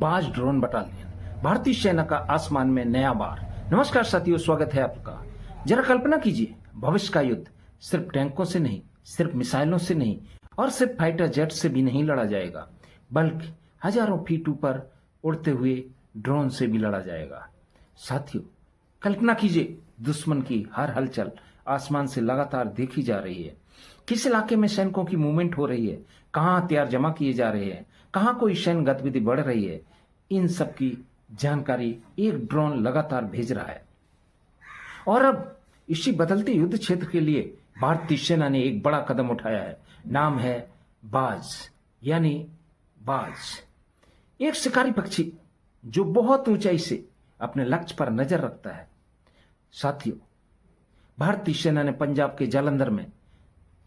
बाज drone battalion, भारतीय सेना का आसमान में नया बार। नमस्कार साथियों, स्वागत है आपका। जरा कल्पना कीजिए, भविष्य का युद्ध सिर्फ टैंकों से नहीं, सिर्फ मिसाइलों से नहीं और सिर्फ फाइटर जेट से भी नहीं लड़ा जाएगा, बल्कि हजारों फीट ऊपर उड़ते हुए ड्रोन से भी लड़ा जाएगा। साथियों, कल्पना कीजिए, दुश्मन की हर हलचल आसमान से लगातार देखी जा रही है। किस इलाके में सैनिकों की मूवमेंट हो रही है, कहां हथियार जमा किए जा रहे हैं, कहां कोई सैन्य गतिविधि बढ़ रही है, इन सब की जानकारी एक ड्रोन लगातार भेज रहा है। और अब इसी बदलते युद्ध क्षेत्र के लिए भारतीय सेना ने एक बड़ा कदम उठाया है। नाम है बाज, यानी बाज, एक शिकारी पक्षी जो बहुत ऊंचाई से अपने लक्ष्य पर नजर रखता है। साथियों, भारतीय सेना ने पंजाब के जालंधर में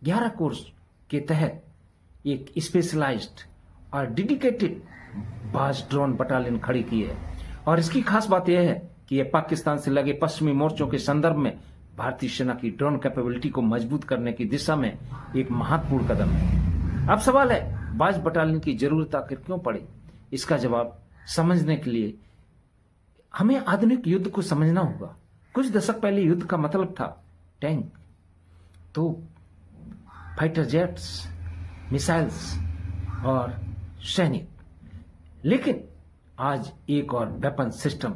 11 कोर्स के तहत एक स्पेशलाइज्ड और डेडिकेटेड बाज ड्रोन बटालियन खड़ी की है। और इसकी खास बात यह है कि यह पाकिस्तान से लगे पश्चिमी मोर्चों के संदर्भ में भारतीय सेना की ड्रोन कैपेबिलिटी को मजबूत करने की दिशा में एक महत्वपूर्ण कदम है। अब सवाल है, बाज बटालियन की जरूरत आखिर क्यों पड़ी? इसका जवाब समझने के लिए हमें आधुनिक युद्ध को समझना होगा। कुछ दशक पहले युद्ध का मतलब था टैंक, तो फाइटर जेट्स, मिसाइल्स और सैनिक। लेकिन आज एक और वेपन सिस्टम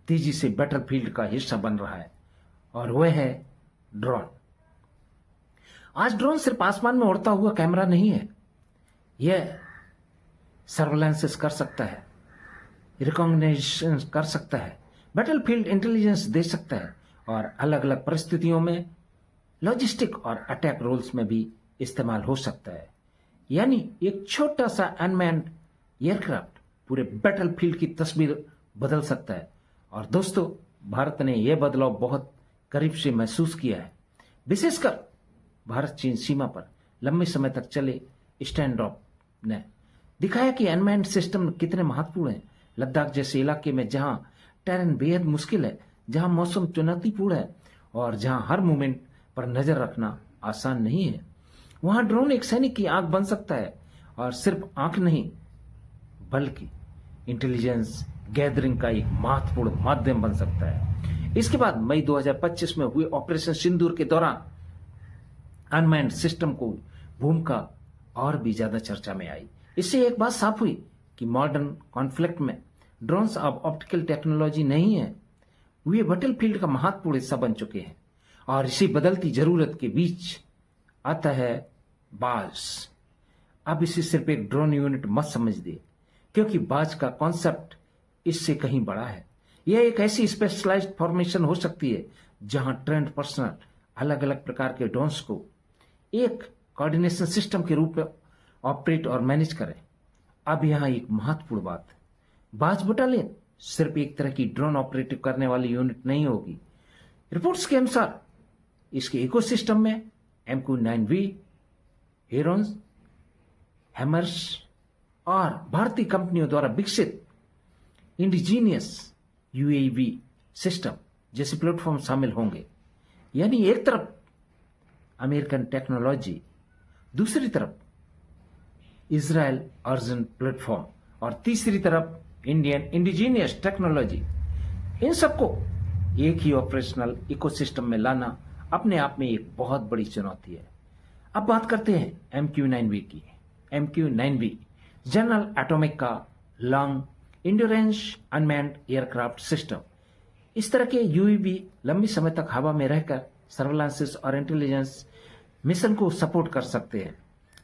तेजी से बैटलफील्ड का हिस्सा बन रहा है, और वह है ड्रोन। आज ड्रोन सिर्फ आसमान में उड़ता हुआ कैमरा नहीं है। यह सर्वेलेंस कर सकता है, रिकॉग्निशन कर सकता है, बैटलफील्ड इंटेलिजेंस दे सकता है और अलग अलग परिस्थितियों में लॉजिस्टिक और अटैक रोल्स में भी इस्तेमाल हो सकता है। यानी एक छोटा सा अनमैन्ड एयरक्राफ्ट पूरे बैटलफील्ड की तस्वीर बदल सकता है। और दोस्तों, भारत ने यह बदलाव बहुत करीब से महसूस किया है। विशेषकर भारत चीन सीमा पर लंबे समय तक चले स्टैंड ऑफ ने दिखाया कि अनमैन्ड सिस्टम कितने महत्वपूर्ण हैं। लद्दाख जैसे इलाके में जहां टेरेन बेहद मुश्किल है, जहां मौसम चुनौतीपूर्ण है और जहां हर मूवमेंट पर नजर रखना आसान नहीं है, वहां ड्रोन एक सैनिक की आंख बन सकता है। और सिर्फ आंख नहीं, बल्कि इंटेलिजेंस गैदरिंग का एक महत्वपूर्ण माध्यम बन सकता है। इसके बाद मई 2025 में हुए ऑपरेशन सिंदूर के दौरान अनमैन्ड सिस्टम को भूमिका और भी ज्यादा चर्चा में आई। इससे एक बात साफ हुई कि मॉडर्न कॉन्फ्लिक्ट में ड्रोन्स अब ऑप्टिकल टेक्नोलॉजी नहीं है, वे बैटलफील्ड का महत्वपूर्ण हिस्सा बन चुके हैं। और इसी बदलती जरूरत के बीच आता है बाज। अब इसे सिर्फ एक ड्रोन यूनिट मत समझिए, क्योंकि बाज का कॉन्सेप्ट इससे कहीं बड़ा है। यह एक ऐसी स्पेशलाइज्ड फॉर्मेशन हो सकती है जहां ट्रेंड पर्सनल अलग अलग प्रकार के ड्रोन्स को एक कोऑर्डिनेशन सिस्टम के रूप में ऑपरेट और मैनेज करें। अब यहां एक महत्वपूर्ण बात, बाज बटालियन सिर्फ एक तरह की ड्रोन ऑपरेटिव करने वाली यूनिट नहीं होगी। रिपोर्ट्स के अनुसार इसके इकोसिस्टम में MQ-9V, हेरोन्स, हैमर्स और भारतीय कंपनियों द्वारा विकसित इंडिजीनियस UAV सिस्टम जैसे प्लेटफॉर्म शामिल होंगे। यानी एक तरफ अमेरिकन टेक्नोलॉजी, दूसरी तरफ इजराइल अर्जन प्लेटफॉर्म और तीसरी तरफ इंडियन इंडिजीनियस टेक्नोलॉजी। इन सबको एक ही ऑपरेशनल इकोसिस्टम में लाना अपने आप में एक बहुत बड़ी चुनौती है। अब बात करते हैं MQ-9V की। MQ-9V जनरल एटॉमिक का long endurance unmanned aircraft system. इस तरह के UAV लंबी समय तक हवा में रहकर सर्वेलांस और इंटेलिजेंस मिशन को सपोर्ट कर सकते हैं।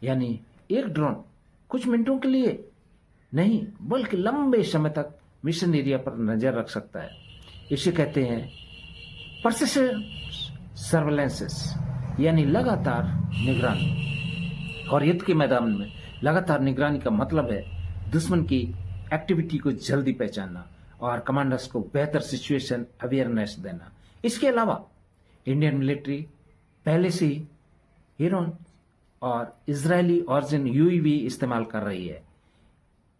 यानी एक ड्रोन कुछ मिनटों के लिए नहीं, बल्कि लंबे समय तक मिशन एरिया पर नजर रख सकता है। इसे कहते हैं पर्सिस्टेंट सर्वेलेंस, यानी लगातार निगरानी। और युद्ध के मैदान में लगातार निगरानी का मतलब है दुश्मन की एक्टिविटी को जल्दी पहचानना और कमांडर्स को बेहतर सिचुएशन अवेयरनेस देना। इसके अलावा इंडियन मिलिट्री पहले से ही हेरोन और इजरायली ऑर्जिन UAV इस्तेमाल कर रही है।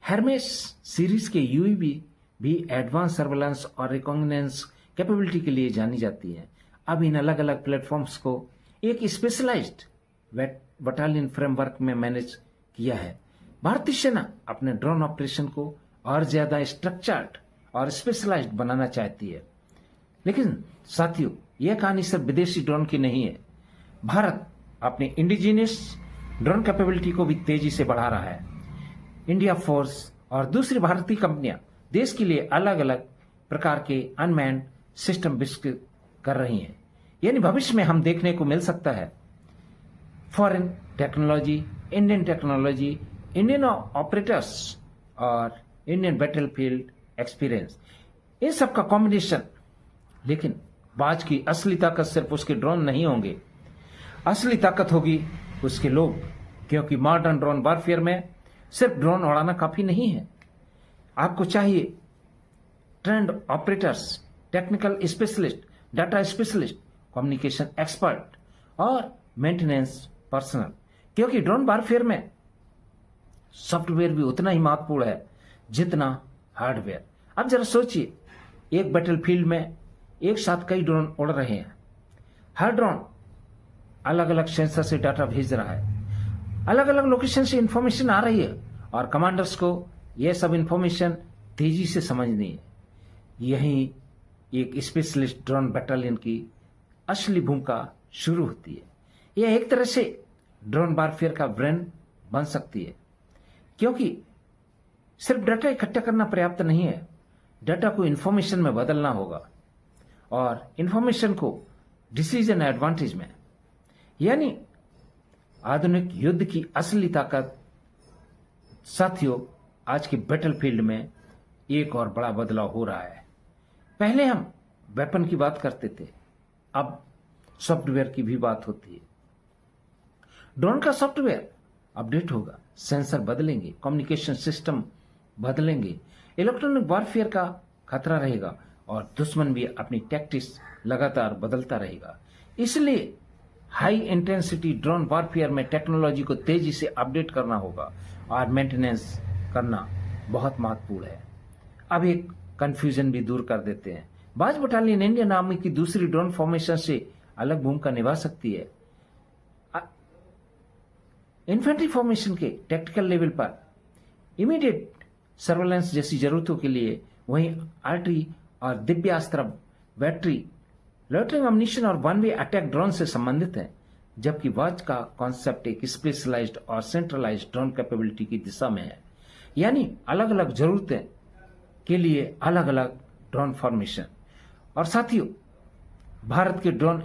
हेरमेस सीरीज के UAV भी एडवांस सर्वेलेंस और रिकॉग्निजेंस कैपेबिलिटी के लिए जानी जाती है। अब इन अलग अलग प्लेटफॉर्म्स को एक स्पेशलाइज्ड बटालियन फ्रेमवर्क में मैनेज किया है। भारतीय सेना अपने ड्रोन ऑपरेशन को और ज्यादा स्ट्रक्चर्ड और स्पेशलाइज्ड बनाना चाहती है। लेकिन साथियों, यह कहानी सिर्फ विदेशी ड्रोन की नहीं है। भारत अपने इंडिजिनियस ड्रोन कैपेबिलिटी को भी तेजी से बढ़ा रहा है। इंडिया फोर्स और दूसरी भारतीय कंपनियां देश के लिए अलग अलग प्रकार के अनमैन्ड सिस्टम विकसित कर रही हैं। यानी भविष्य में हम देखने को मिल सकता है फॉरेन टेक्नोलॉजी, इंडियन ऑपरेटर्स और इंडियन बैटलफील्ड एक्सपीरियंस, इन सब का कॉम्बिनेशन। लेकिन बाज की असली ताकत सिर्फ उसके ड्रोन नहीं होंगे, असली ताकत होगी उसके लोग, क्योंकि मॉडर्न ड्रोन वॉरफेयर में सिर्फ ड्रोन उड़ाना काफी नहीं है। आपको चाहिए trend operators, technical specialist, data specialist, communication expert और मेंटेनेंस पर्सनल, क्योंकि ड्रोन वॉरफेयर में सॉफ्टवेयर भी उतना ही महत्वपूर्ण है जितना हार्डवेयर। अब जरा सोचिए, एक बैटलफील्ड में एक साथ कई ड्रोन उड़ रहे हैं। हर ड्रोन अलग अलग सेंसर से डाटा भेज रहा है, अलग अलग लोकेशन से इंफॉर्मेशन आ रही है और कमांडर्स को यह सब इंफॉर्मेशन तेजी से समझनी है। यही एक स्पेशलिस्ट ड्रोन बटालियन की असली भूमिका शुरू होती है। यह एक तरह से ड्रोन वॉरफेयर का ब्रेन बन सकती है, क्योंकि सिर्फ डाटा इकट्ठा करना पर्याप्त नहीं है, डाटा को इंफॉर्मेशन में बदलना होगा और इंफॉर्मेशन को डिसीजन एडवांटेज में। यानी आधुनिक युद्ध की असली ताकत साथियों, आज के बैटलफील्ड में एक और बड़ा बदलाव हो रहा है। पहले हम वेपन की बात करते थे, अब सॉफ्टवेयर की भी बात होती है। ड्रोन का सॉफ्टवेयर अपडेट होगा, सेंसर बदलेंगे, कम्युनिकेशन सिस्टम बदलेंगे, इलेक्ट्रॉनिक वॉरफेयर का खतरा रहेगा और दुश्मन भी अपनी टैक्टिक्स लगातार बदलता रहेगा। इसलिए हाई इंटेंसिटी ड्रोन वॉरफेयर में टेक्नोलॉजी को तेजी से अपडेट करना होगा और मेंटेनेंस करना बहुत महत्वपूर्ण है। अब एक कंफ्यूजन भी दूर कर देते हैं। बाज बटालियन इंडियन आर्मी की दूसरी ड्रोन फॉर्मेशन से अलग भूमिका निभा सकती है। इन्फेंट्री फॉर्मेशन के टेक्टिकल लेवल पर इमीडिएट सर्वेलेंस जैसी जरूरतों के लिए, वहीं आर्टरी और दिव्यास्त्र, बैटरी, लोटरिंग अम्युनिशन और वन वे अटैक ड्रोन से संबंधित है, जबकि वाच का कॉन्सेप्ट एक स्पेशलाइज्ड और सेंट्रलाइज्ड ड्रोन कैपेबिलिटी की दिशा में है। यानी अलग अलग जरूरतें के लिए अलग अलग ड्रोन फॉर्मेशन। और साथियों, भारत के ड्रोन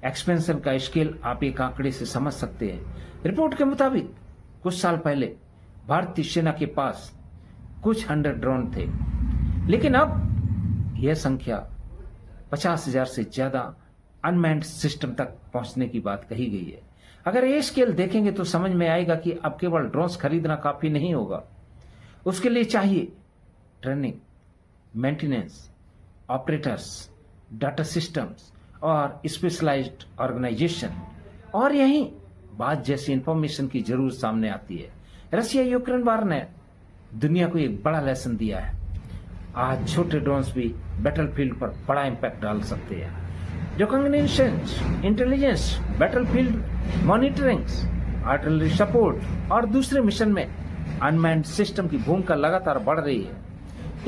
एक्सपेंशन का स्केल आप एक आंकड़े से समझ सकते हैं। रिपोर्ट के मुताबिक कुछ साल पहले भारतीय सेना के पास कुछ 100 ड्रोन थे, लेकिन अब यह संख्या 50,000 से ज्यादा अनमैन्ड सिस्टम तक पहुंचने की बात कही गई है। अगर ये स्केल देखेंगे तो समझ में आएगा कि अब केवल ड्रोन्स खरीदना काफी नहीं होगा, उसके लिए चाहिए training, maintenance, operators, data systems और स्पेशलाइज्ड ऑर्गेनाइजेशन। और यही बात जैसी इंफॉर्मेशन की जरूरत सामने आती है। रशिया यूक्रेन वार ने दुनिया को एक बड़ा लेसन दिया है। आज छोटे ड्रोन्स भी बैटलफील्ड पर बड़ा इंपैक्ट डाल सकते हैं। Recognitions, intelligence, battlefield monitoring, artillery support और दूसरे मिशन में अनमैन्ड सिस्टम की भूमिका लगातार बढ़ रही है।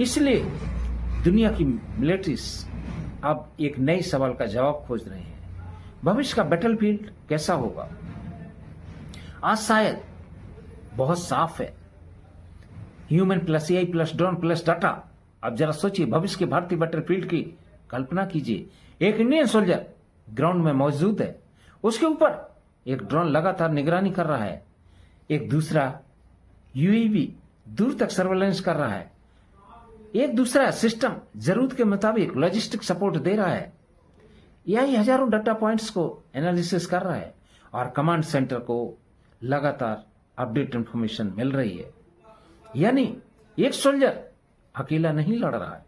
इसलिए दुनिया की मिलिट्रीज अब एक नई सवाल का जवाब खोज रहे हैं। भविष्य का बैटलफील्ड कैसा होगा? आज शायद बहुत साफ है, human plus AI plus drone plus data. अब जरा सोचिए, भविष्य के भारतीय बैटलफील्ड की कल्पना कीजिए। एक इंडियन सोल्जर ग्राउंड में मौजूद है, उसके ऊपर एक ड्रोन लगातार निगरानी कर रहा है, एक दूसरा यूएवी दूर तक सर्वेलेंस कर रहा है, एक दूसरा सिस्टम जरूरत के मुताबिक लॉजिस्टिक सपोर्ट दे रहा है, यही हजारों डाटा पॉइंट्स को एनालिसिस कर रहा है और कमांड सेंटर को लगातार अपडेट इंफॉर्मेशन मिल रही है। यानी एक सोल्जर अकेला नहीं लड़ रहा है,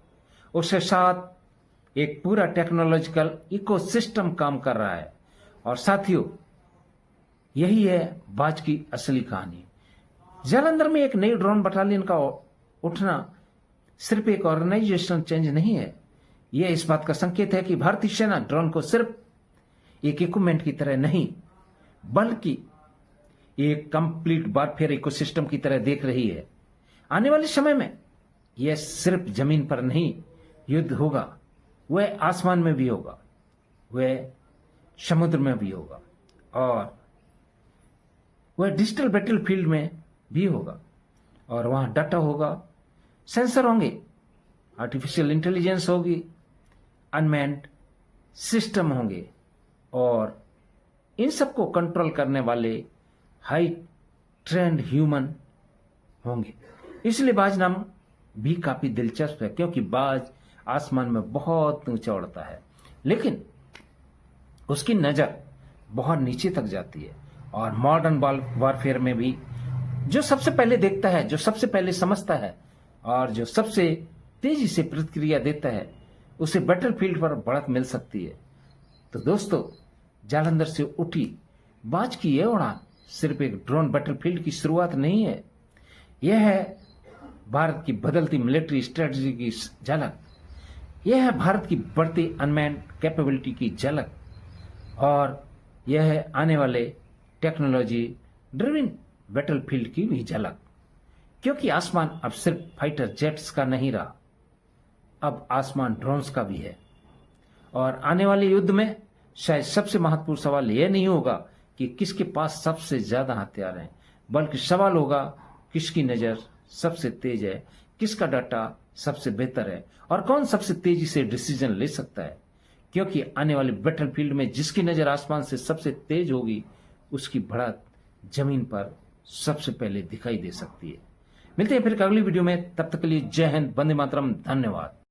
उसके साथ एक पूरा टेक्नोलॉजिकल इकोसिस्टम काम कर रहा है। और साथियों, यही है बाज की असली कहानी। जालंधर में एक नई ड्रोन बटालियन का उठना सिर्फ एक ऑर्गेनाइजेशनल चेंज नहीं है, यह इस बात का संकेत है कि भारतीय सेना ड्रोन को सिर्फ एक इक्विपमेंट की तरह नहीं, बल्कि एक कंप्लीट वॉरफेयर इकोसिस्टम की तरह देख रही है। आने वाले समय में यह सिर्फ जमीन पर नहीं युद्ध होगा, वह आसमान में भी होगा, वह समुद्र में भी होगा, और वह डिजिटल बैटलफील्ड में भी होगा। और वहां डाटा होगा, सेंसर होंगे, आर्टिफिशियल इंटेलिजेंस होगी, अनमैन्ड सिस्टम होंगे, और इन सबको कंट्रोल करने वाले हाई ट्रेंड ह्यूमन होंगे। इसलिए बाज नाम भी काफी दिलचस्प है, क्योंकि बाज आसमान में बहुत ऊंचा उड़ता है, लेकिन उसकी नजर बहुत नीचे तक जाती है। और मॉडर्न वॉरफेयर में भी जो सबसे पहले देखता है, जो सबसे पहले समझता है, और जो सबसे तेजी से प्रतिक्रिया देता है, उसे बैटलफील्ड पर बढ़त मिल सकती है। तो दोस्तों, जालंधर से उठी बाज की यह उड़ान सिर्फ एक ड्रोन बैटलफील्ड की शुरुआत नहीं है, यह है भारत की बदलती मिलिट्री स्ट्रेटजी की झलक, यह है भारत की बढ़ती अनमैन्ड कैपेबिलिटी की झलक, और यह है आने वाले टेक्नोलॉजी ड्रिवन बैटलफील्ड की भी झलक। क्योंकि आसमान अब सिर्फ फाइटर जेट्स का नहीं रहा, अब आसमान ड्रोन्स का भी है। और आने वाले युद्ध में शायद सबसे महत्वपूर्ण सवाल यह नहीं होगा कि किसके पास सबसे ज्यादा हथियार हैं, बल्कि सवाल होगा किसकी नजर सबसे तेज है, किसका डाटा सबसे बेहतर है, और कौन सबसे तेजी से डिसीजन ले सकता है। क्योंकि आने वाले बैटलफील्ड में जिसकी नजर आसमान से सबसे तेज होगी, उसकी बढ़त जमीन पर सबसे पहले दिखाई दे सकती है। मिलते हैं फिर अगली वीडियो में, तब तक के लिए जय हिंद, वंदे मातरम, धन्यवाद।